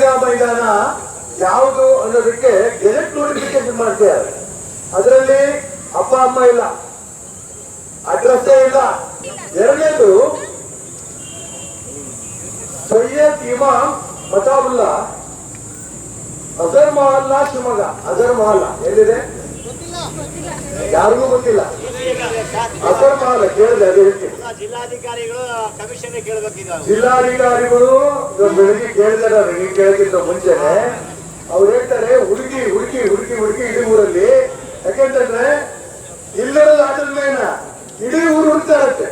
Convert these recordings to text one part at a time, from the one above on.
ಕ್ರೀಡಾ ಮೈದಾನ ಯಾವುದು ಅನ್ನೋದಕ್ಕೆ ಗೆಜೆಟ್ ನೋಟಿಫಿಕೇಶನ್ ಮಾಡ್ತಿದ್ದಾರೆ. ಅದರಲ್ಲಿ ಅಪ್ಪ ಅಮ್ಮ ಇಲ್ಲ, ಅಡ್ರೆಸ್ಸೇ ಇಲ್ಲ. ಎರಡನೇದು ಸೈಯದ್ ಇಮಾಮ್ ಮತಾಬುಲ್ಲಾ ಅಜರ್ ಮಹಲ್ಲಾ ಶಿವಮೊಗ್ಗ. ಅಜರ್ ಮಹಲ್ಲಾ ಎಲ್ಲಿದೆ ಯಾರಿಗೂ ಗೊತ್ತಿಲ್ಲ. ಅಜರ್ ಮಹಲ್ಲಾ ಕೇಳಿದೆ, ಅದು ಹೇಳ್ತೀನಿ. ಜಿಲ್ಲಾಧಿಕಾರಿಗಳು ಬೆಳಿಗ್ಗೆ ಕೇಳಿದಾರೆ, ನನಗೆ ಕೇಳಕ್ಕಿಂತ ಮುಂಚೆನೆ ಅವ್ರು ಹೇಳ್ತಾರೆ ಹುಡುಕಿ ಹುಡುಕಿ ಹುಡುಕಿ ಹುಡುಕಿ ಇಡೀ ಊರಲ್ಲಿ. ಯಾಕೆಂತಂದ್ರೆ ಇಲ್ಲಿರೋದು ಆಟದ ಮೇನ ಇಡೀ ಊರು ಹುಡುಕ್ತಾರತ್ತೆ.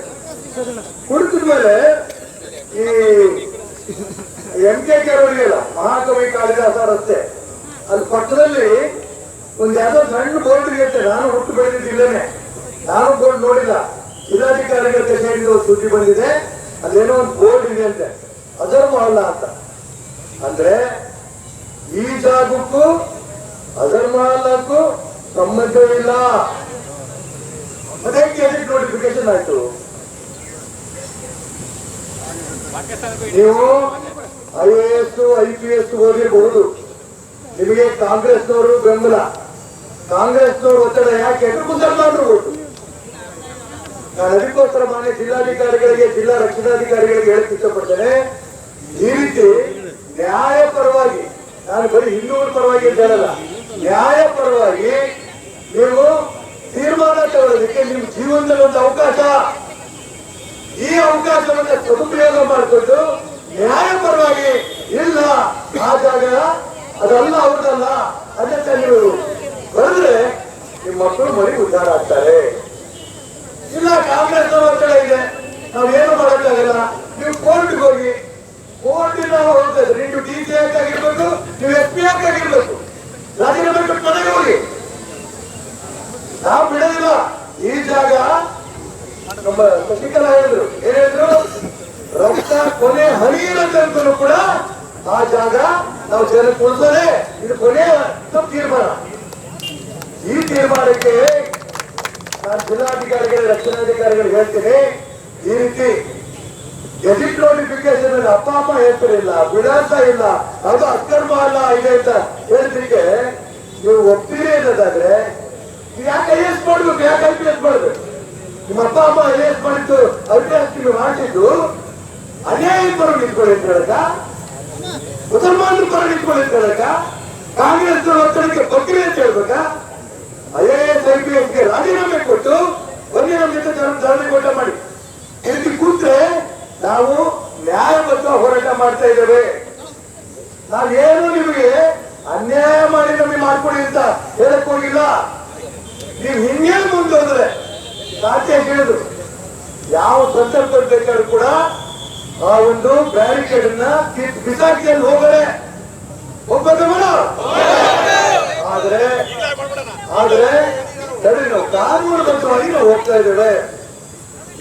ಹುಡುಕಿದ ಮೇಲೆ ಈ MK ರೋಡಿಗೆಲ್ಲ ಮಹಾಕವಿ ಕಾಳಿದಾಸ ರಸ್ತೆ ಅಲ್ಲಿ ಪಕ್ಕದಲ್ಲಿ ಒಂದ್ ಯಾವ್ದೋ ಸಣ್ಣ ಬೋರ್ಡ್ ಇರುತ್ತೆ. ನಾನು ಹುಟ್ಟು ಬೆಳೆದಿದ್ದೇನೆ, ನಾನು ಬೋರ್ಡ್ ನೋಡಿಲ್ಲ. ಜಿಲ್ಲಾಧಿಕಾರಿಗಳ ಕಚೇರಿಯಿಂದ ಒಂದು ಸುದ್ದಿ ಬಂದಿದೆ, ಅಲ್ಲೇನೋ ಒಂದು ಬೋರ್ಡ್ ಇದೆ ಅಂತೆ, ಅಜರ್ ಮಹಲ್ಲಾ ಅಂತ. ಅಂದ್ರೆ ಈ ಜಾಗಕ್ಕೂ ಅಜರ್ ಮಹಲ್ಲಾಕ್ಕೂ ಸಂಬಂಧವಿಲ್ಲ. ಅದೇ ಗೆಜೆಟ್ ನೋಟಿಫಿಕೇಶನ್ ಆಯ್ತು. ನೀವು IAS IPS ಓದಿರಬಹುದು, ನಿಮಗೆ ಕಾಂಗ್ರೆಸ್ನವರು ಬೆಂಬಲ, ಕಾಂಗ್ರೆಸ್ನವರು ಒತ್ತಡ ಯಾಕೆ ಮುಸಲ್ಮಾನರು ಓಟು. ನಾನು ಅದಕ್ಕೋಸ್ಕರ ಮಾನ್ಯ ಜಿಲ್ಲಾಧಿಕಾರಿಗಳಿಗೆ, ಜಿಲ್ಲಾ ರಕ್ಷಣಾಧಿಕಾರಿಗಳಿಗೆ ಹೇಳಕ್ ಇಷ್ಟಪಡ್ತೇನೆ, ಈ ರೀತಿ ನ್ಯಾಯ ಪರವಾಗಿ, ನಾನು ಬರೀ ಹಿಂದೂಗಳ ಪರವಾಗಿ ಅಂತ ಹೇಳಲ್ಲ, ನ್ಯಾಯ ಪರವಾಗಿ ನೀವು ತೀರ್ಮಾನ ತಗೊಳ್ಳೋದಕ್ಕೆ ನಿಮ್ಮ ಜೀವನದಲ್ಲಿ ಒಂದು ಅವಕಾಶ, ಈ ಅವಕಾಶವನ್ನು ಸದುಪಯೋಗ ಮಾಡಿಕೊಂಡು ನ್ಯಾಯ ಪರವಾಗಿ ಇಲ್ಲ ಆ ಜಾಗ ಅದಲ್ಲ ಅವ್ರದಲ್ಲ ಅದಕ್ಕೆ ನೀವು ಬರೆದ್ರೆ ನಿಮ್ಮ ಮಕ್ಕಳು ಮರಿ ಉದ್ಧಾರ ಆಗ್ತಾರೆ. ಇಲ್ಲ ಕಾಂಗ್ರೆಸ್ ಒತ್ತಡ ಇದೆ, ನಾವೇನು ಮಾಡೋಕ್ಕಾಗಲ್ಲ, ನೀವು ಕೋರ್ಟ್ಗೆ ಹೋಗಿ, ಕೋರ್ಟಿನ ಹೋಗ್ತದೆ. ನೀವು DC ಆಗಿರ್ಬೇಕು, ನೀವು SP ಆಗಿರ್ಬೇಕು, ರಾಜೀನಾಮೆ ಕೊಟ್ಟು ಮನೆಗೆ ಹೋಗಿ. ನಾವು ಬಿಡೋದಿಲ್ಲ. ಈ ಜಾಗ ನಮ್ಮ ಶಶಿಕಲಾ ಹೇಳಿದ್ರು, ಏನ್ ಹೇಳಿದ್ರು, ರಕ್ತ ಕೊನೆ ಹರಿಯಿರಂತೂ ಕೂಡ ಆ ಜಾಗ ನಾವು ಜನಕ್ಕೆ ಉಳಿಸೋದೇ ಇದು ಕೊನೆಯ ತೀರ್ಮಾನ. ಈ ತೀರ್ಮಾನಕ್ಕೆ ನಾನು ಜಿಲ್ಲಾಧಿಕಾರಿಗಳಿಗೆ, ರಕ್ಷಣಾಧಿಕಾರಿಗಳಿಗೆ ಹೇಳ್ತೀನಿ, ಈ ರೀತಿ ಗೆಜೆಟ್ ನೋಟಿಫಿಕೇಶನ್ ಅಲ್ಲಿ ಅಪ್ಪ ಅಮ್ಮ ಹೆಸರಿಲ್ಲ, ವಿಳಾಸ ಇಲ್ಲ, ಅದು ಅಕ್ರಮ ಅಲ್ಲ ಇದೆ ಅಂತ ಹೇಳಿದ್ರಿಗೆ ನೀವು ಒಪ್ತೀರಿ ಅನ್ನೋದಾದ್ರೆ ಯಾಕೆ IAS ಮಾಡ್ಬೇಕು, ಯಾಕೆ IPS ಮಾಡ್ಬೇಕು? ನಿಮ್ಮ ಅಪ್ಪ ಅಮ್ಮ IAS ಮಾಡಿದ್ದು IPS ನೀವು ಮಾಡಿದ್ದು ಅನ್ಯಾಯ ಪರ ನಿಂತ್ಕೊಳ್ಳಿ ಅಂತ ಹೇಳಕ, ಮುಸಲ್ಮಾನರ ಪರ ನಿಂತ್ಕೊಳ್ಳಿ ಅಂತ ಹೇಳಕ, ಕಾಂಗ್ರೆಸ್ ಒತ್ತಡಕ್ಕೆ ಬಗ್ರಿ ಅಂತ ಹೇಳ್ಬೇಕಾ? IAS IPS ಗೆ ರಾಜೀನಾಮೆ ಕೊಟ್ಟು ಬನ್ನಿ ನಮ್ಮ ಜೊತೆ ಧರಣಿಕೋಟ ಮಾಡಿ. ಇದಕ್ಕೆ ಕೂತ್ರೆ ನಾವು ನ್ಯಾಯಬದ್ಧ ಹೋರಾಟ ಮಾಡ್ತಾ ಇದ್ದೇವೆ. ನಾವೇನು ನಿಮಗೆ ಅನ್ಯಾಯ ಮಾಡಿ ನಮಗೆ ಮಾಡ್ಕೊಡಿ ಅಂತ ಹೇಳಕ್ ಹೋಗಿಲ್ಲ. ನೀವು ಹಿಂಗೆ ಮುಂದೋದ್ರೆ ಸಾಧ್ಯ ಹೇಳಿದ್ರು ಯಾವ ಸಂದರ್ಭ ಬೇಕಾದ್ರೂ ಕೂಡ ಆ ಒಂದು ಬ್ಯಾರಿಕೇಡ್ ಅನ್ನ ಬಿಸಾಕಿಯಲ್ಲಿ ಹೋಗರೆ ಒಬ್ಬ ಆದ್ರೆ ಸರಿ, ನಾವು ಕಾನೂನುಬದ್ಧವಾಗಿ ನಾವು ಹೋಗ್ತಾ ಇದ್ದೇವೆ,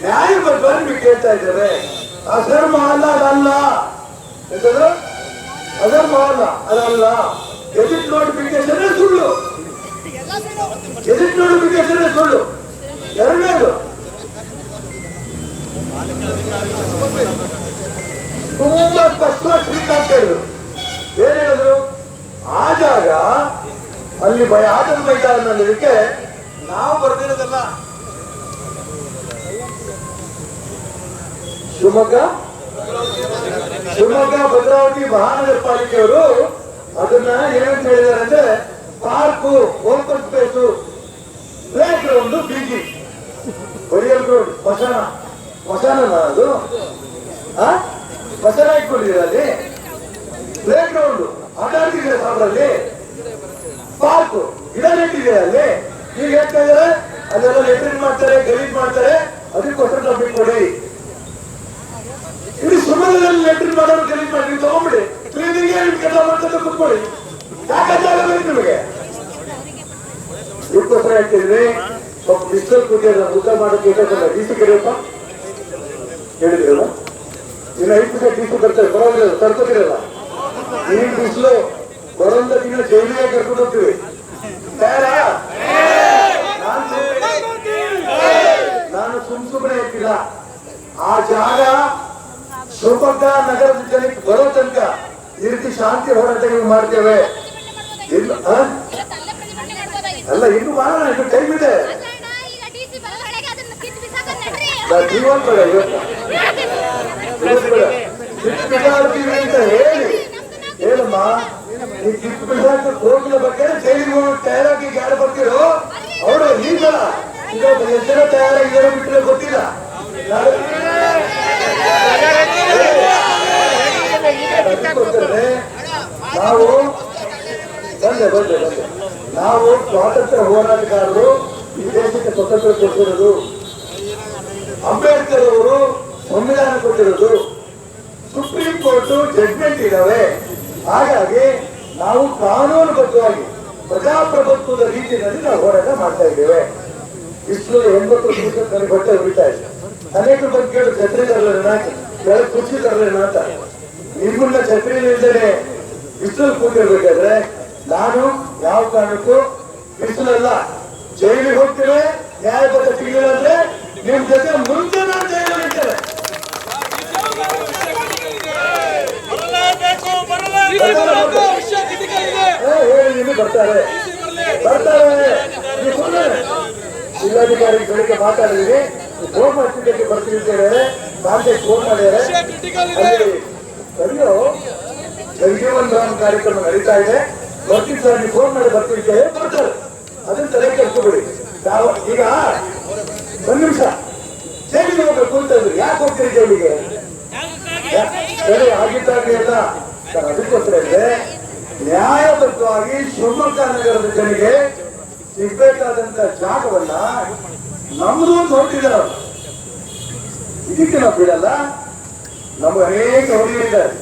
ನ್ಯಾಯಬದ್ಧವಾಗಿ ನೀವು ಕೇಳ್ತಾ ಇದ್ದೇವೆ. ಅಜರ್ ಮಹಲ್ಲಾ ಅದಲ್ಲ, ಎಂತದು ಅಜರ್ ಮಹಲ್ಲಾ ಅದಲ್ಲ. ಗೆಜೆಟ್ ನೋಟಿಫಿಕೇಶನ್ ಸುಳ್ಳು, ಗೆಜೆಟ್ ನೋಟಿಫಿಕೇಶನ್ ಸುಳ್ಳು. ಎರಡನೇದು ತುಂಬಾ ಸ್ಪಷ್ಟವಾಗಿ ಶ್ರೀಕಾಂತ್ ಹೇಳಿದ್ರು. ಏನ್ ಹೇಳಿದ್ರು, ಆ ಜಾಗ ಅಲ್ಲಿ ಆಟದ ಮೈದಾನಕ್ಕೆ ನಾವು ಬರ್ದಿರೋದಲ್ಲ. ಶಿವಮೊಗ್ಗ ಭದ್ರಾವತಿ ಮಹಾನಗರ ಪಾಲಿಕೆಯವರು ಅದನ್ನ ಏನಂತ ಹೇಳಿದ್ದಾರೆ ಅಂದ್ರೆ park, open space, play ground, beach, burial ground, ಮಸಾನ ಅದು ಮಸಾನ ಇಟ್ಕೊಂಡಿದ್ದೀರ ಅಲ್ಲಿ, ಪ್ಲೇ ಗ್ರೌಂಡ್ ಆಟ ಆಡ್ತಿದ್ದೀರ ಸಾಬ್ರಲ್ಲಿ, ಪಾರ್ಕು ಗಿಡ ನೆಟ್ಟಿದ್ದೀರ ಅಲ್ಲಿ. ಈಗ ಹೇಳ್ತಾ ಇದಾರೆ ಅಲ್ಲೆಲ್ಲ ಲೆಟ್ರಿನ್ ಮಾಡ್ತಾರೆ, ಗಲೀಜ್ ಮಾಡ್ತಾರೆ, ಅದಕ್ಕೋಸ್ಕರ ನಾವು ಬಿಟ್ಕೊಡಿ. ಇಲ್ಲಿ ಶಿವಮೊಗ್ಗದಲ್ಲಿ ಲೆಟ್ರಿನ್ ಮಾಡೋರು ಗಲೀಜ್ ಮಾಡಿ ನೀವು ತಗೊಂಡ್ಬಿಡಿ, ಕ್ಲೀನಿಂಗ್ ಕೆಲಸ ಮಾಡ್ಕೊಂಡು ಕುತ್ಕೊಳ್ಳಿ. ಯಾಕಂದ್ರೆ ನಿಮಗೆ ಇದಕ್ಕೋಸ್ಕರ ಹೇಳ್ತಿದ್ರಿ. ಸ್ವಲ್ಪ ಡಿಜಿಟಲ್ ಕೂತಿದ್ರೆ ಊಟ ಮಾಡೋಕೆ DC ಕರೆಯಪ್ಪ ಹೇಳಿದ್ರಲ್ಲ, ಇನ್ನು 5% DC ಬರ್ತಾರೆ, ಬರೋದಿಲ್ಲ, ತರ್ಕೋತಿರಲ್ಲ. ಈ ಬಿಸಿಲು ಬರೋದ ದಿನ ಜೈಲಿಗೆ ಕರ್ಕೊಂಡು ಹೋಗ್ತೀವಿ. ನಾನು ಸುಮ್ಮನೆ ಹೇಳ್ತಿಲ್ಲ. ಆ ಜಾಗ ಶಿವಮೊಗ್ಗ ನಗರದ ಜನಕ್ಕೆ ಬರೋ ತನಕ ಈ ರೀತಿ ಶಾಂತಿ ಹೋರಾಟಗಳು ಮಾಡ್ತೇವೆ. ಇನ್ನು ಅಲ್ಲ, ಇನ್ನು ಮಾಡೋಣ, ಇನ್ನು ಟೈಮ್ ಇದೆ. ಬಿಸಾಡ್ತೀವಿ ಅಂತ ಹೇಳಮ್ಮ. ಈ ಕಿತ್ತು ಬಿಸಾಕ ಹೋಗಿದ ಬಗ್ಗೆ ಜೈಲಿಗೆ ಹೋಗಿ ತಯಾರಾಗಿ ಯಾರು ಬರ್ತಿರೋ ಅವರು ಈಗಲ್ಲ, ಈಗ ಎಷ್ಟು ಜನ ತಯಾರಾಗಿದ್ದಾರೋ ಬಿಟ್ಟರೆ ಗೊತ್ತಿಲ್ಲ. ನಾವು ಬಂದೆ ನಾವು ಸ್ವಾತಂತ್ರ್ಯ ಹೋರಾಟಗಾರರು, ಈ ದೇಶಕ್ಕೆ ಸ್ವತಂತ್ರ ಕೊಟ್ಟಿರೋದು ಅಂಬೇಡ್ಕರ್ ಅವರು, ಸಂವಿಧಾನ ಕೊಟ್ಟಿರೋದು, ಸುಪ್ರೀಂ ಕೋರ್ಟ್ ಜಡ್ಜ್ಮೆಂಟ್ ಇದಾವೆ. ಹಾಗಾಗಿ ನಾವು ಕಾನೂನುಬದ್ಧವಾಗಿ ಪ್ರಜಾಪ್ರಭುತ್ವದ ರೀತಿಯಲ್ಲಿ ನಾವು ಹೋರಾಟ ಮಾಡ್ತಾ ಇದ್ದೇವೆ. ಇಷ್ಟು 80 ದಿವಸ ನನಗೆ ಹೊಟ್ಟೆ ಉಳಿತಾ ಇದೆ. ಅನೇಕರ ಬಗ್ಗೆ ಕೇಳಿ ಛತ್ರಿ ತರಲೇನ, ಕೆಳಗೆ ಕುರ್ಚಿ ತರಲೇನ ಅಂತ. ನಿಮ್ಮನ್ನ ಛತ್ರಿ ಇಲ್ದೇನೆ ಬಿಸಿಲು ಕೂತಿರ್ಬೇಕಾದ್ರೆ ನಾನು ಯಾವ ಕಾರಣಕ್ಕೂ ಬಿಸಿಲಲ್ಲ, ಜೈಲಿಗೆ ಹೋಗ್ತೇವೆ. ನ್ಯಾಯಬದ್ಧ ಸಿಗಲಿಲ್ಲ ಅಂದ್ರೆ ನಿಮ್ ಜೊತೆ ಮುಂದೆ ನಾನು ಜೈಲಿಗೆ ಇರ್ತೇನೆ. ಹೇಳಿ ಬರ್ತಾರೆ. ಜಿಲ್ಲಾಧಿಕಾರಿ ಬೆಳಿಗ್ಗೆ ಮಾತಾಡಿದೀನಿ, ಫೋನ್ ಮಾಡ್ತಿದ್ದಕ್ಕೆ ಬರ್ತಿದ್ದೇವೆ. ನಾಲ್ಕೇ ಫೋನ್ ಮಾಡಿದ್ದಾರೆ. ಸರಿಯೋ ಜಗಜೀವನ್ ರಾಮ್ ಕಾರ್ಯಕ್ರಮ ನಡೀತಾ ಇದೆ, ಬರ್ತೀನಿ ಸರ್, ನೀವು ಫೋನ್ ಮಾಡಿ ಬರ್ತಿದ್ದೇವೆ, ಬರ್ತಾರೆ. ಅದನ್ನ ತಲೆ ಕೆಲ್ಸ್ಕೊಬಿಡಿ. ಈಗ 1 ನಿಮಿಷ ಜೈಲಿಗೆ ಹೋಗ್ಬೇಕು ಅಂತಂದ್ರೆ ಯಾಕೆ ಹೋಗ್ತೀರಿ ಜೈಲಿಗೆ? ಸರಿ ಆಗಿದ್ದಾಗಲೇ ಎಲ್ಲ ಅದಕ್ಕೋಸ್ಕರ ಇದೆ. ನ್ಯಾಯಬದ್ಧವಾಗಿ ಶಿವಮೊಗ್ಗ ನಗರದ ಜನರಿಗೆ ಸಿಗ್ಬೇಕಾದಂತ ಜಾಗವನ್ನ ನಮ್ದು ನೋಡ್ತಿದ್ದಾರೆ. ಇದಕ್ಕೆ ನಾವು ಬಿಡಲ್ಲ. ನಮ್ಗೆ ಅನೇಕ ಹುಡುಗಿದ್ದಾರೆ.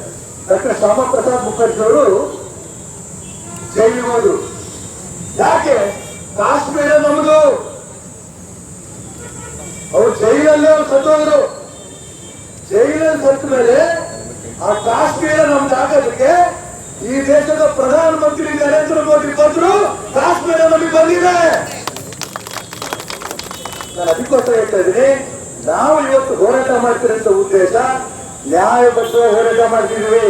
ಡಾಕ್ಟರ್ ಶ್ಯಾಮಾ ಪ್ರಸಾದ್ ಮುಖರ್ಜಿ ಅವರು ಜೈಲಿಗೆ ಹೋದ್ರು. ಯಾಕೆ? ಕಾಶ್ಮೀರ ನಮ್ದು. ಅವ್ರು ಜೈಲಲ್ಲೇ ಅವ್ರು ಸತ್ತೋದ್ರು. ಜೈಲಲ್ಲಿ ಸತ್ತ ಮೇಲೆ ಆ ಕಾಶ್ಮೀರ ನಮ್ದು ಆಗೋದಕ್ಕೆ ಈ ದೇಶದ ಪ್ರಧಾನಮಂತ್ರಿ ನರೇಂದ್ರ ಮೋದಿ ಬಂದ್ರು, ಕಾಶ್ಮೀರ ನಮಗೆ ಬಂದಿದೆ. ನಾನು ಅದಕ್ಕೋಸ್ಕರ ಹೇಳ್ತಾ ಇದ್ದೀನಿ, ನಾವು ಇವತ್ತು ಹೋರಾಟ ಮಾಡ್ತಿರೋಂಥ ಉದ್ದೇಶ ನ್ಯಾಯಬದ್ಧ ಹೋರಾಟ ಮಾಡ್ತಿದ್ವಿ.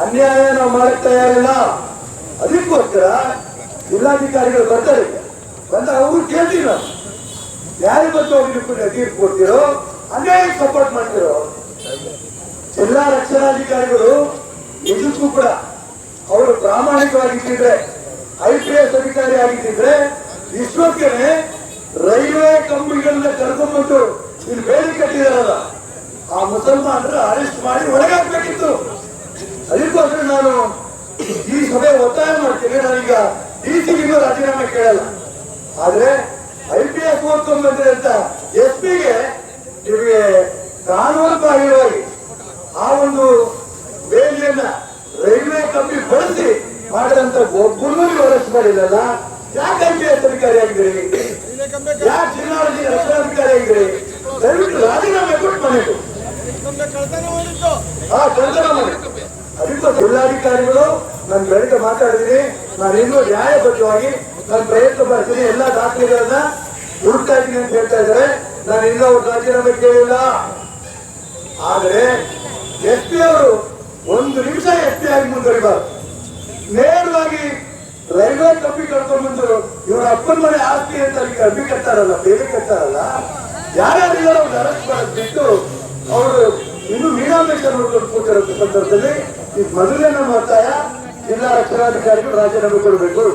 ಅನ್ಯಾಯ ನಾವು ಮಾಡಕ್ ತಯಾರಿಲ್ಲ. ಅದಕ್ಕೋಸ್ಕರ ಜಿಲ್ಲಾಧಿಕಾರಿಗಳು ಬರ್ತಾರೆ, ಬಂದ ಅವರು ಕೇಳ್ತೀವಿ, ನಾವು ನ್ಯಾಯಬದ್ಧವಾಗಿ ತೀರ್ಪು ಕೊಡ್ತಿರೋ ಅನ್ಯಾಯಕ್ಕೆ ಸಪೋರ್ಟ್ ಮಾಡ್ತಿರೋ. ಜಿಲ್ಲಾ ರಕ್ಷಣಾಧಿಕಾರಿಗಳು ನಿಜಕ್ಕೂ ಕೂಡ ಅವರು ಪ್ರಾಮಾಣಿಕವಾಗಿದ್ದಿದ್ರೆ, IPS ಅಧಿಕಾರಿ ಆಗಿದ್ದಿದ್ರೆ ಇಷ್ಟೊತ್ತಿಗೆ ರೈಲ್ವೆ ಕಂಪನಿಗಳನ್ನ ಕರ್ಕೊಂಡ್ಬಂದು ಇಲ್ಲಿ ಬೇಡಿ ಕಟ್ಟಿದಾರಲ್ಲ, ಆ ಮುಸಲ್ಮಾನರ ಅರೆಸ್ಟ್ ಮಾಡಿ ಒಳಗಾಕ್ಬೇಕಿತ್ತು. ಅದಕ್ಕೋಸ್ಕರ ನಾನು ಈ ಸಭೆ ಒತ್ತಾಯ ಮಾಡ್ತೀನಿ. ನಾನೀಗ DC ರಾಜೀನಾಮೆ ಕೇಳಲ್ಲ, ಆದ್ರೆ IPS ಓದ್ಕೊಂಡ್ ಬಂದ್ರೆ ಅಂತ SP-ಗೆ ನಿಮಗೆ ಕಾನೂನು ಬಾಹಿರವಾಗಿ ಆ ಒಂದು ಬೇಲಿಯನ್ನ ರೈಲ್ವೆ ಕಂಪನಿ ಬಳಸಿ ಮಾಡಿದಂತ ಒಬ್ಬರು ಅರೆಸ್ಟ್ ಮಾಡಿಲ್ಲಲ್ಲ. ಯಾಕೆ IPS ಅಧಿಕಾರಿ ಆಗಿದ್ದೀರಿ? ಯಾಕೆ ಜಿಲ್ಲಾ ರಕ್ಷಣಾಧಿಕಾರಿ ಆಗಿದ್ದೀರಿ? ದಯವಿಟ್ಟು ರಾಜೀನಾಮೆ ಕೊಟ್ಟು ಮನೆಗೂ ಕಳ್ತನ ಮಾಡಿ. ಅದಕ್ಕೆ ಜಿಲ್ಲಾಧಿಕಾರಿಗಳು ನಾನು ಬೆಳಗ್ಗೆ ಮಾತಾಡಿದ್ದೀನಿ. ನಾನು ಇನ್ನೂ ನ್ಯಾಯಬದ್ಧವಾಗಿ ನಾನು ಪ್ರಯತ್ನ ಮಾಡ್ತೀನಿ. ಎಲ್ಲಾ ದಾಖಲೆಗಳನ್ನ ಹುಡುಕ್ತಾ ಇದ್ದೀನಿ ಅಂತ ಹೇಳ್ತಾ ಇದ್ದಾರೆ. ನಾನು ಇನ್ನೂ ಅವ್ರ ರಾಜೀನಾಮೆ ಕೇಳಿಲ್ಲ. ಆದ್ರೆ SP ಅವರು 1 ನಿಮಿಷ SP ಆಗಿ ಮುಂದುವರಿಬಾರ್ದು. ನೇರವಾಗಿ ರೈಲ್ವೆ ಕಂಪನಿ ಕರ್ಕೊಂಡು ಬಂದ್ರು. ಇವರ ಅಪ್ಪನ ಮನೆ ಆಸ್ತಿ ಅಂತ ಅರ್ಬಿ ಕಟ್ಟಾರಲ್ಲ, ಬೇರೆ ಕಟ್ಟಾರಲ್ಲ, ಯಾರ್ಯಾರಿಲ್ಲ ಅವ್ರು ಅರೆಸ್ಟ್ ಮಾಡೋದು ಬಿಟ್ಟು ಅವರು ಇನ್ನು ಮೀನಾಮೇಶ್ವರ ನೋಡ್ಕೊಂಡು ಕೂತಿರೋ ಸಂದರ್ಭದಲ್ಲಿ ಈ ಮೊದಲನೇ ನಮ್ಮ ಒತ್ತಾಯ ಜಿಲ್ಲಾ ರಕ್ಷಣಾಧಿಕಾರಿಗಳು ರಾಜೀನಾಮೆ ಕೊಡಬೇಕು.